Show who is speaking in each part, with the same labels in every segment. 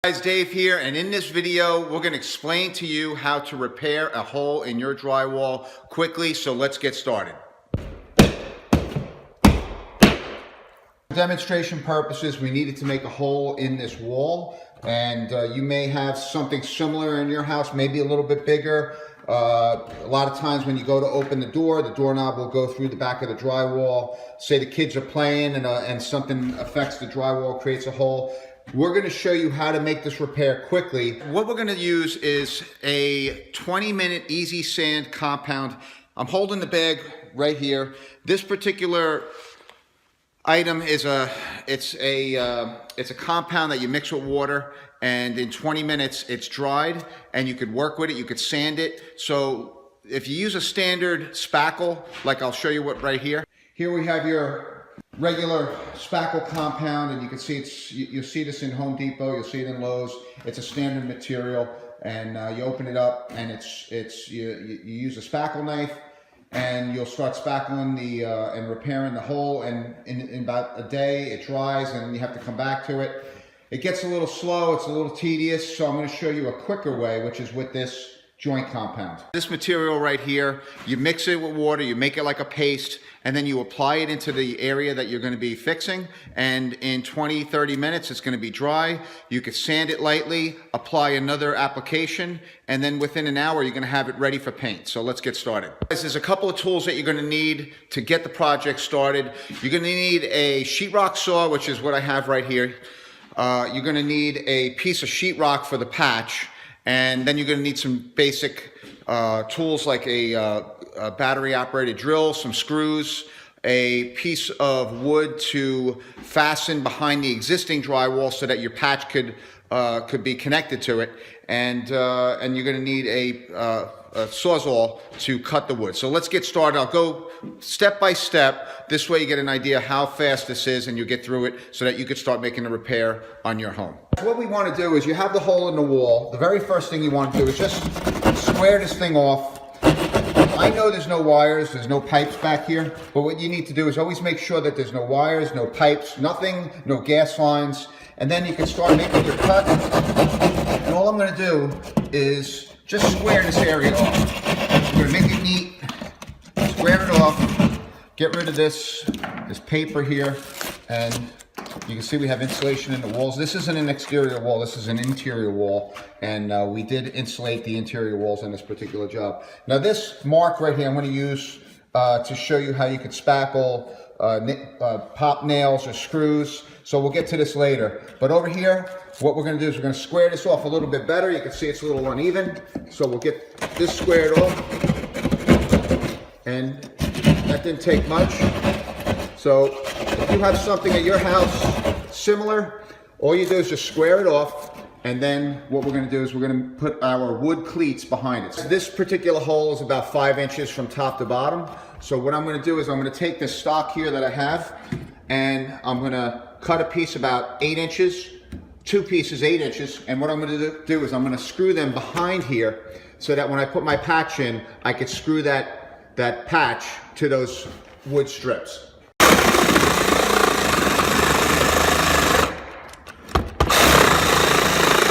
Speaker 1: Guys, Dave here, and in this video we're going to explain to you how to repair a hole in your drywall quickly. So let's get started. For demonstration purposes, we needed to make a hole in this wall, and you may have something similar in your house, maybe a little bit bigger. A lot of times when you go to open the doorknob will go through the back of the drywall. Say the kids are playing and something affects the drywall, creates a hole. We're going to show you how to make this repair quickly. What we're going to use is a 20-minute easy sand compound. I'm holding the bag right here. This particular item is it's a compound that you mix with water, and in 20 minutes it's dried, and you could work with it, you could sand it. So if you use a standard spackle, like I'll show you what right here. Here we have your regular spackle compound, and you can see you'll see this in Home Depot, you'll see it in Lowe's. It's a standard material, and you open it up, and you use a spackle knife, and you'll start spackling and repairing the hole, and in about a day it dries, and you have to come back to it. It gets a little slow, it's a little tedious, so I'm going to show you a quicker way, which is with this joint compound. This material right here, you mix it with water, you make it like a paste, and then you apply it into the area that you're going to be fixing, and in 20-30 minutes it's going to be dry. You could sand it lightly, apply another application, and then within an hour you're going to have it ready for paint. So let's get started. There's a couple of tools that you're going to need to get the project started. You're going to need a sheetrock saw, which is what I have right here. You're going to need a piece of sheetrock for the patch, and then you're going to need some basic tools like a battery operated drill, some screws, a piece of wood to fasten behind the existing drywall so that your patch could be connected to it, and you're going to need a sawzall to cut the wood. So let's get started. I'll go step by step. This way you get an idea how fast this is, and you get through it so that you could start making a repair on your home. What we want to do is, you have the hole in the wall. The very first thing you want to do is just square this thing off. I know there's no wires, there's no pipes back here, but what you need to do is always make sure that there's no wires, no pipes, nothing, no gas lines, and then you can start making your cut. And all I'm going to do is just square this area off. I'm going to make it neat, square it off, get rid of this paper here, and you can see we have insulation in the walls. This isn't an exterior wall, this is an interior wall, and we did insulate the interior walls on this particular job. Now this mark right here I'm going to use to show you how you could spackle, pop nails or screws, so we'll get to this later. But over here, what we're going to do is we're going to square this off a little bit better. You can see it's a little uneven, so we'll get this squared off, and that didn't take much. So if you have something at your house similar, all you do is just square it off, and then what we're going to do is we're going to put our wood cleats behind it. So this particular hole is about 5 inches from top to bottom. So what I'm going to do is I'm going to take this stock here that I have, and I'm going to cut a piece about 8 inches, 2 pieces 8 inches, and what I'm going to do is I'm going to screw them behind here so that when I put my patch in, I could screw that patch to those wood strips.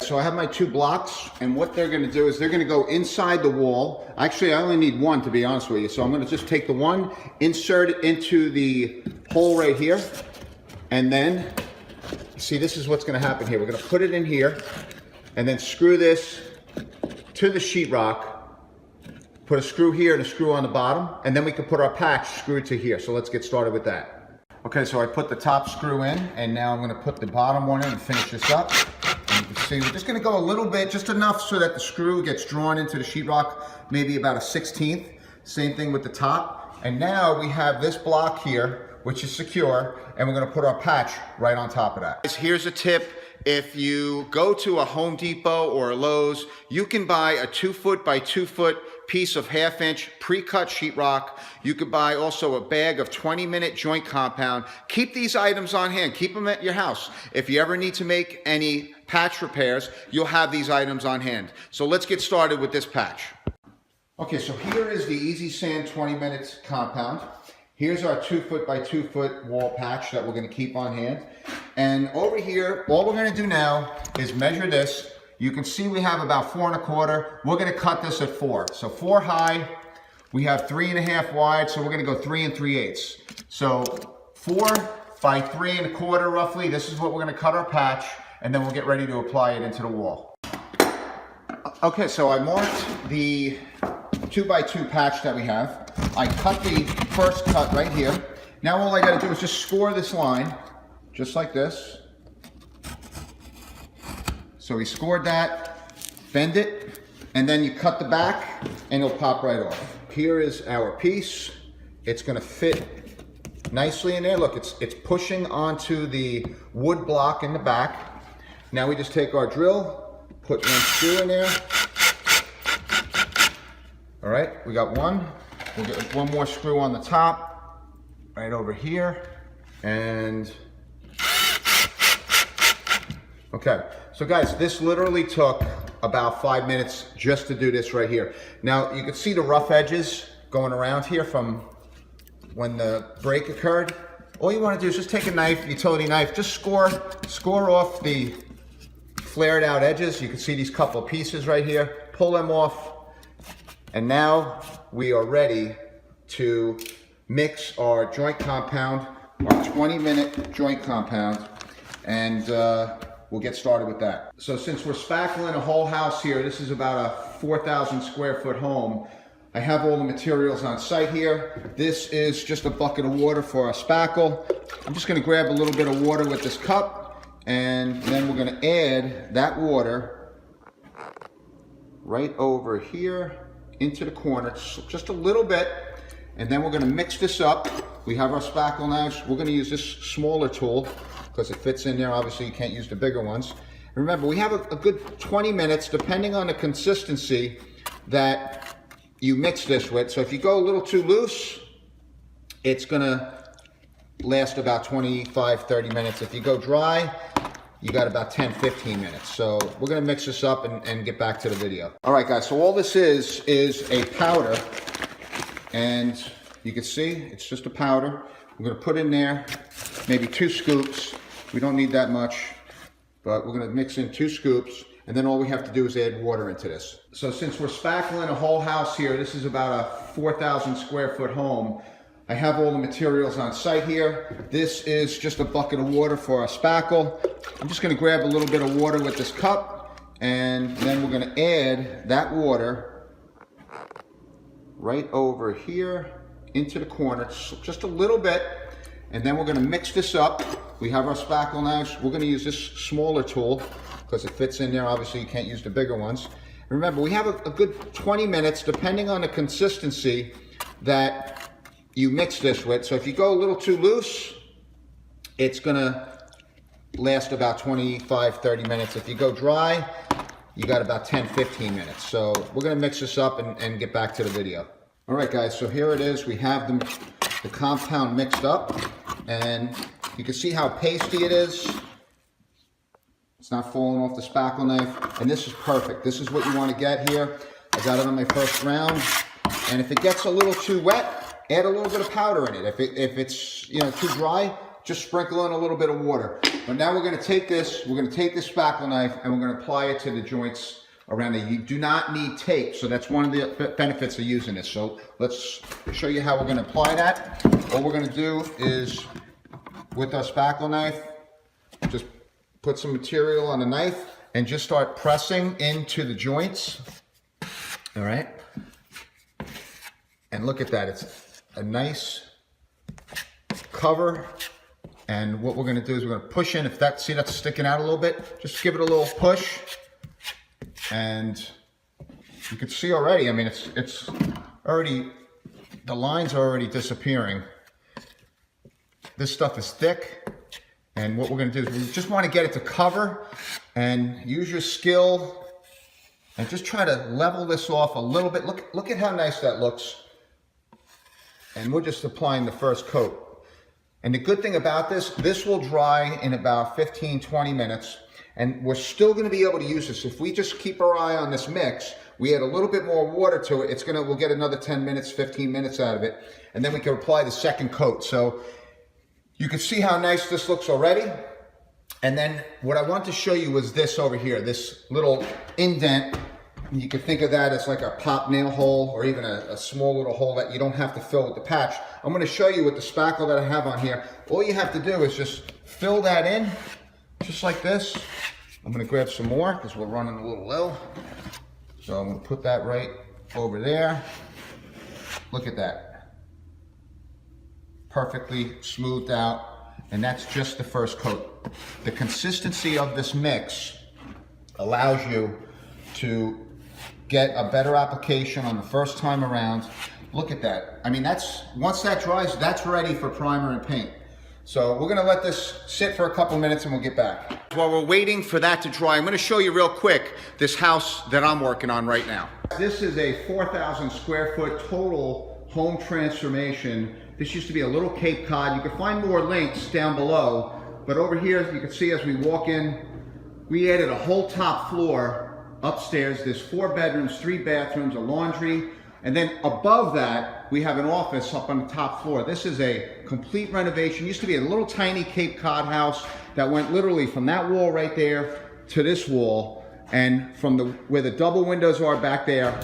Speaker 1: So I have my 2 blocks, and what they're going to do is they're going to go inside the wall. Actually, I only need one, to be honest with you. So I'm going to just take the one, insert it into the hole right here, and then, see, this is what's going to happen here. We're going to put it in here, and then screw this to the sheetrock, put a screw here and a screw on the bottom, and then we can put our patch screwed to here. So let's get started with that. Okay, so I put the top screw in, and now I'm going to put the bottom one in and finish this up. You can see we're just going to go a little bit, just enough so that the screw gets drawn into the sheetrock, maybe about a 1/16. Same thing with the top. And now we have this block here, which is secure, and we're going to put our patch right on top of that. Here's a tip. If you go to a Home Depot or a Lowe's, you can buy a 2-foot by 2-foot piece of 1/2 inch pre-cut sheetrock. You could buy also a bag of 20-minute joint compound. Keep these items on hand. Keep them at your house. If you ever need to make any patch repairs, you'll have these items on hand. So let's get started with this patch. Okay, so here is the Easy Sand 20 minutes compound. Here's our 2 foot by 2 foot wall patch that we're going to keep on hand. And over here, all we're going to do now is measure this. You can see we have about 4 1/4. We're going to cut this at 4. So 4 high, we have 3 1/2 wide, so we're going to go 3 3/8. So 4 by 3 1/4 roughly, this is what we're going to cut our patch, and then we'll get ready to apply it into the wall. Okay, so I marked the 2 by 2 patch that we have. I cut the first cut right here. Now all I got to do is just score this line, just like this. So we scored that, bend it, and then you cut the back, and it'll pop right off. Here is our piece. It's going to fit nicely in there. Look, it's pushing onto the wood block in the back. Now we just take our drill, put one screw in there. All right, we got one. We'll get one more screw on the top, right over here, and okay. So guys, this literally took about 5 minutes just to do this right here. Now you can see the rough edges going around here from when the break occurred. All you want to do is just take a knife, utility knife, just score off the flared out edges. You can see these couple of pieces right here. Pull them off. And now we are ready to mix our joint compound, our 20-minute joint compound, and we'll get started with that. So since we're spackling a whole house here, this is about a 4,000 square foot home. I have all the materials on site here. This is just a bucket of water for our spackle. I'm just going to grab a little bit of water with this cup, and then we're going to add that water right over here into the corner, just a little bit, and then we're going to mix this up. We have our spackle knives. We're going to use this smaller tool because it fits in there. Obviously you can't use the bigger ones. And remember, we have a good 20 minutes depending on the consistency that you mix this with. So if you go a little too loose, it's going to last about 25-30 minutes. If you go dry, you got about 10-15 minutes. So we're going to mix this up and get back to the video. All right, guys, so all this is a powder, and you can see it's just a powder. We're going to put in there maybe 2 scoops. We don't need that much, but we're going to mix in 2 scoops, and then all we have to do is add water into this. So since we're spackling a whole house here, this is about a 4,000 square foot home. I have all the materials on site here. This is just a bucket of water for our spackle. I'm just going to grab a little bit of water with this cup, and then we're going to add that water right over here into the corner, just a little bit, and then we're going to mix this up. We have our spackle knives. We're going to use this smaller tool because it fits in there. Obviously you can't use the bigger ones. Remember, we have a good 20 minutes depending on the consistency that you mix this with. So if you go a little too loose, it's going to last about 25-30 minutes. If you go dry, you got about 10-15 minutes. So we're going to mix this up and get back to the video. All right, guys, so here it is. We have the compound mixed up, and you can see how pasty it is. It's not falling off the spackle knife, and this is perfect. This is what you want to get here. I got it on my first round, and if it gets a little too wet, add a little bit of powder in it. If it's too dry, just sprinkle in a little bit of water. But now we're going to take this spackle knife, and we're going to apply it to the joints around it. You do not need tape, so that's one of the benefits of using this. So let's show you how we're going to apply that. All we're going to do is, with our spackle knife, just put some material on the knife and just start pressing into the joints. All right. And look at that. It's a nice cover. And what we're going to do is we're going to push in. If that, see that's sticking out a little bit, just give it a little push. And you can see already, I mean, it's already, the lines are already disappearing. This stuff is thick. And what we're going to do is we just want to get it to cover, and use your skill and just try to level this off a little bit. Look at how nice that looks. And we're just applying the first coat. And the good thing about this will dry in about 15-20 minutes. And we're still going to be able to use this. If we just keep our eye on this mix, we add a little bit more water to it, we'll get another 10 minutes, 15 minutes out of it. And then we can apply the second coat. So you can see how nice this looks already. And then what I want to show you was this over here, this little indent. You can think of that as like a pop nail hole, or even a small little hole that you don't have to fill with the patch. I'm going to show you with the spackle that I have on here. All you have to do is just fill that in, just like this. I'm going to grab some more because we're running a little low. So I'm going to put that right over there. Look at that. Perfectly smoothed out. And that's just the first coat. The consistency of this mix allows you to get a better application on the first time around. Look at that. I mean, once that dries, that's ready for primer and paint. So we're gonna let this sit for a couple minutes and we'll get back. While we're waiting for that to dry, I'm gonna show you real quick this house that I'm working on right now. This is a 4,000 square foot total home transformation. This used to be a little Cape Cod. You can find more links down below, but over here you can see as we walk in, we added a whole top floor upstairs. There's 4 bedrooms, 3 bathrooms, a laundry, and then above that we have an office up on the top floor. This is a complete renovation. It used to be a little tiny Cape Cod house that went literally from that wall right there to this wall, and from where the double windows are back there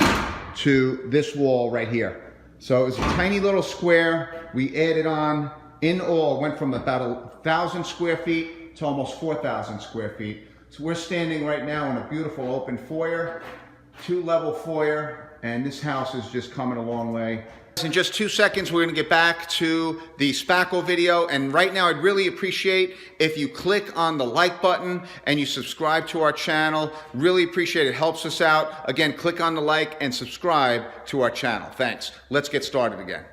Speaker 1: to this wall right here. So it was a tiny little square. We added on, in all, went from about 1,000 square feet to almost 4,000 square feet. So we're standing right now in a beautiful open foyer, 2-level foyer, and this house is just coming a long way. In just 2 seconds, we're gonna get back to the spackle video, and right now I'd really appreciate if you click on the like button and you subscribe to our channel. Really appreciate it, it helps us out. Again, click on the like and subscribe to our channel. Thanks. Let's get started again.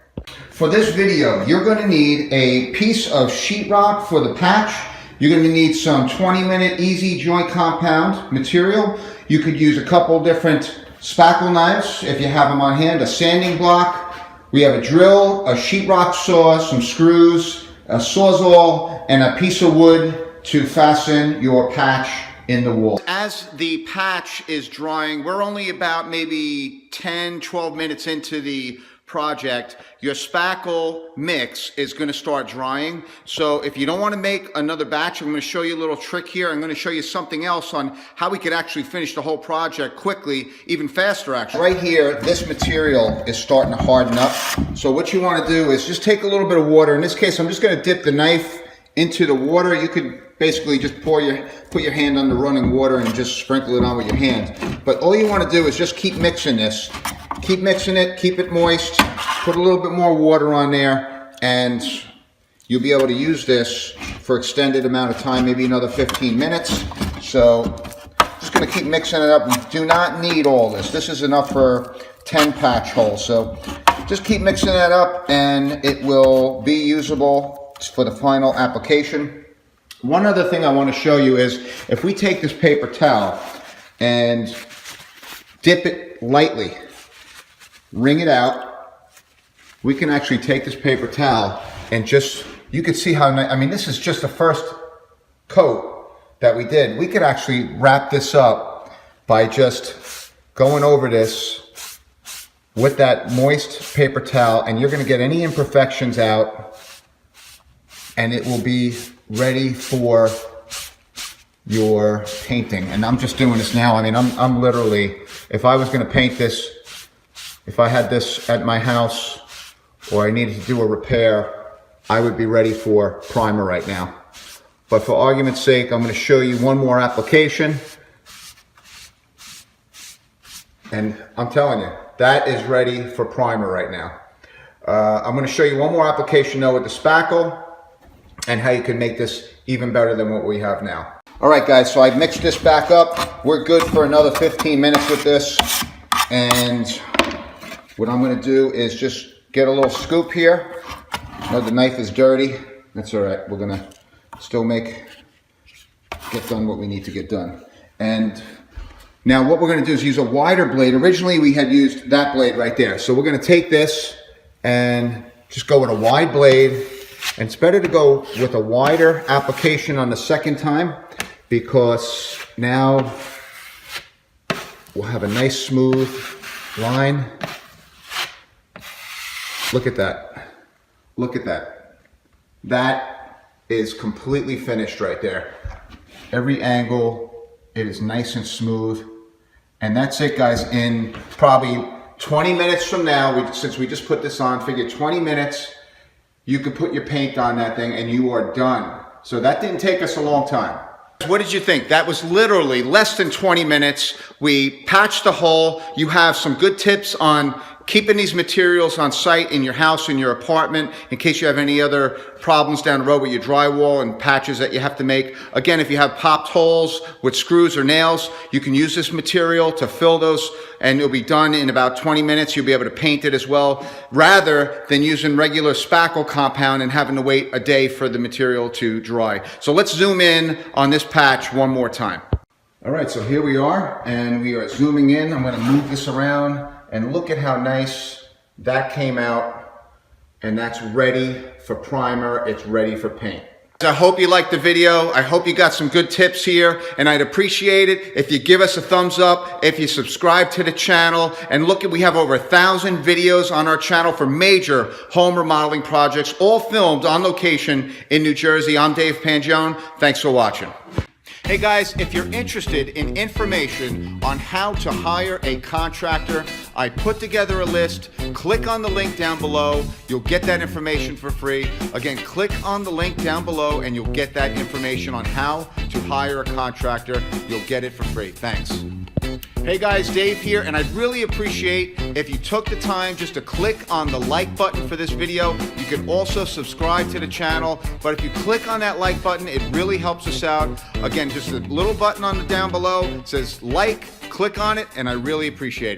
Speaker 1: For this video, you're gonna need a piece of sheetrock for the patch. You're gonna need some 20-minute easy joint compound material. You could use a couple different spackle knives if you have them on hand, a sanding block. We have a drill, a sheetrock saw, some screws, a sawzall, and a piece of wood to fasten your patch in the wall. As the patch is drying, we're only about maybe 10, 12 minutes into the project. Your spackle mix is going to start drying. So if you don't want to make another batch, I'm going to show you a little trick here. I'm going to show you something else on how we could actually finish the whole project quickly, even faster actually. Right here, this material is starting to harden up. So what you want to do is just take a little bit of water. In this case, I'm just going to dip the knife into the water. You could basically just put your hand under running water and just sprinkle it on with your hand. But all you want to do is just keep mixing this. Keep mixing it, keep it moist, put a little bit more water on there, and you'll be able to use this for extended amount of time, maybe another 15 minutes. So just gonna keep mixing it up. We do not need all this. This is enough for 10 patch holes. So just keep mixing that up and it will be usable for the final application. One other thing I want to show you is if we take this paper towel and dip it lightly, wring it out, we can actually take this paper towel and just, you can see how nice, I mean, this is just the first coat that we did. We could actually wrap this up by just going over this with that moist paper towel, and you're going to get any imperfections out, and it will be ready for your painting. And I'm just doing this now. I mean, I'm literally, if I was going to paint this, if I had this at my house or I needed to do a repair, I would be ready for primer right now. But for argument's sake, I'm going to show you one more application. And I'm telling you, that is ready for primer right now. I'm going to show you one more application though with the spackle and how you can make this even better than what we have now. All right guys, so I've mixed this back up. We're good for another 15 minutes with this. And what I'm going to do is just get a little scoop here. Now the knife is dirty. That's all right. We're going to still get done what we need to get done. And now what we're going to do is use a wider blade. Originally we had used that blade right there. So we're going to take this and just go with a wide blade. And it's better to go with a wider application on the second time because now we'll have a nice smooth line. Look at that. Look at that. That is completely finished right there. Every angle, it is nice and smooth. And that's it, guys. In probably 20 minutes from now, since we just put this on, figure 20 minutes, you could put your paint on that thing and you are done. So that didn't take us a long time. What did you think? That was literally less than 20 minutes. We patched the hole. You have some good tips on keeping these materials on site in your house, in your apartment, in case you have any other problems down the road with your drywall and patches that you have to make. Again, if you have popped holes with screws or nails, you can use this material to fill those and it'll be done in about 20 minutes. You'll be able to paint it as well, rather than using regular spackle compound and having to wait a day for the material to dry. So let's zoom in on this patch one more time. All right, so here we are, and we are zooming in. I'm gonna move this around, and look at how nice that came out. And that's ready for primer, it's ready for paint. I hope you liked the video. I hope you got some good tips here, and I'd appreciate it if you give us a thumbs up, if you subscribe to the channel, and look, we have over 1,000 videos on our channel for major home remodeling projects, all filmed on location in New Jersey. I'm Dave Pangione. Thanks for watching. Hey guys, if you're interested in information on how to hire a contractor, I put together a list. Click on the link down below. You'll get that information for free. Again, click on the link down below and you'll get that information on how to hire a contractor. You'll get it for free. Thanks. Hey guys, Dave here, and I'd really appreciate if you took the time just to click on the like button for this video. You can also subscribe to the channel, but if you click on that like button, it really helps us out. Again, just a little button on the down below, it says like, click on it, and I really appreciate it.